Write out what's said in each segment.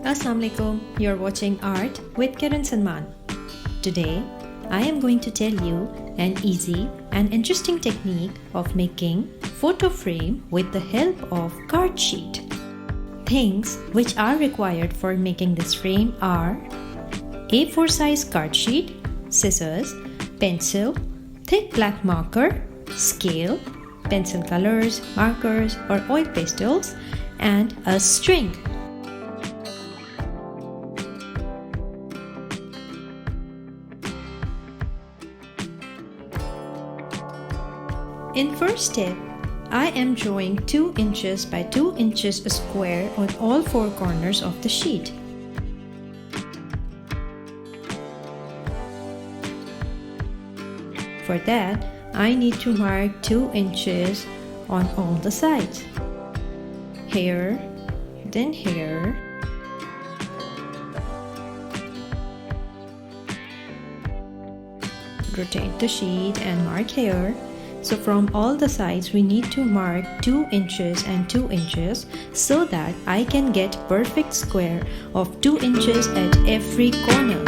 Assalamualaikum, you're watching Art with Kiran Salman. Today, I am going to tell you an easy and interesting technique of making photo frame with the help of card sheet. Things which are required for making this frame are A4 size card sheet, scissors, pencil, thick black marker, scale, pencil colors, markers or oil pastels, and a string. In first step, I am drawing 2 inches by 2 inches square on all 4 corners of the sheet. For that, I need to mark 2 inches on all the sides. Here, then here. Rotate the sheet and mark here. So from all the sides we need to mark 2 inches and 2 inches so that I can get perfect square of 2 inches at every corner.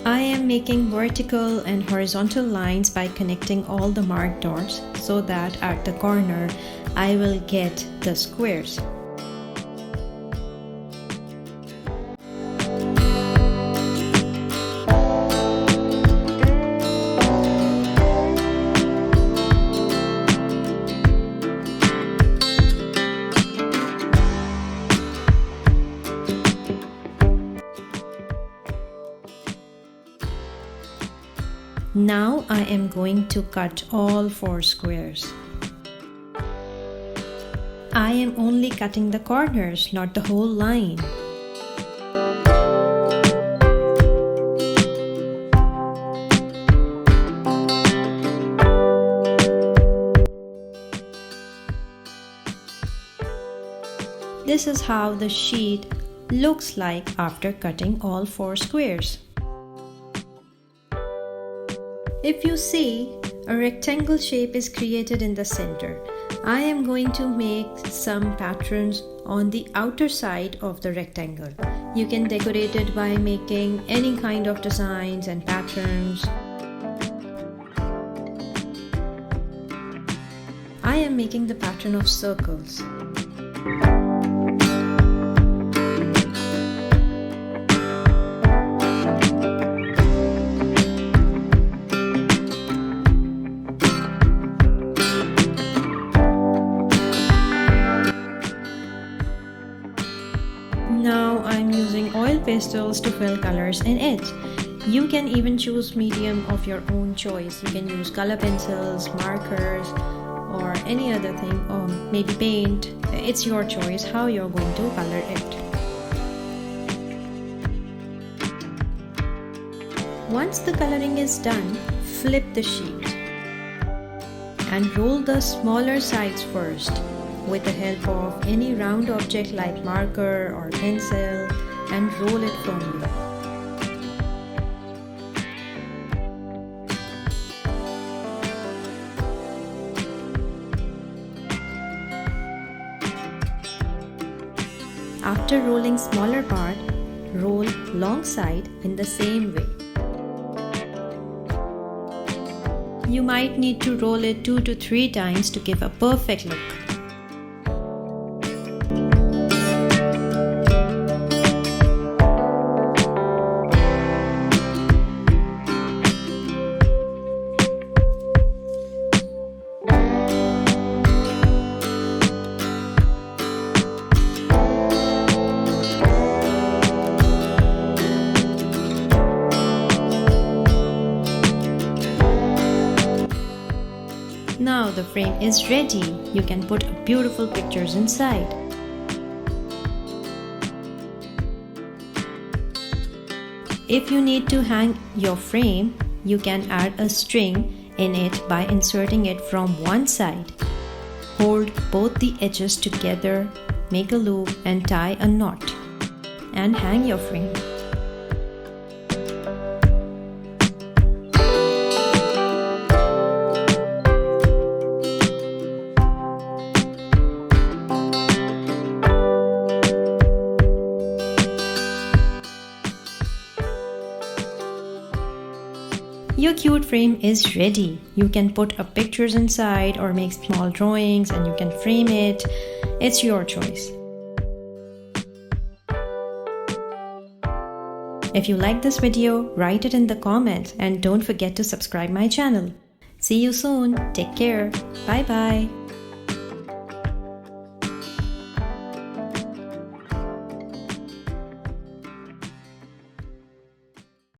I am making vertical and horizontal lines by connecting all the marked dots so that at the corner I will get the squares. Now I am going to cut all 4 squares. I am only cutting the corners, not the whole line. This is how the sheet looks like after cutting all 4 squares. If you see, a rectangle shape is created in the center. I am going to make some patterns on the outer side of the rectangle. You can decorate it by making any kind of designs and patterns. I am making the pattern of circles. Now I'm using oil pastels to fill colors in it. You can even choose medium of your own choice. You can use color pencils, markers, or any other thing, or maybe paint. It's your choice how you're going to color it. Once the coloring is done, flip the sheet and roll the smaller sides first with the help of any round object like marker or pencil and roll it firmly. After rolling smaller part, roll long side in the same way. You might need to roll it 2 to 3 times to give a perfect look. Now the frame is ready. You can put beautiful pictures inside. If you need to hang your frame, you can add a string in it by inserting it from one side. Hold both the edges together, make a loop and tie a knot, and hang your frame. Your cute frame is ready. You can put up pictures inside or make small drawings and you can frame it. It's your choice. If you like this video, write it in the comments and don't forget to subscribe my channel. See you soon. Take care. Bye bye.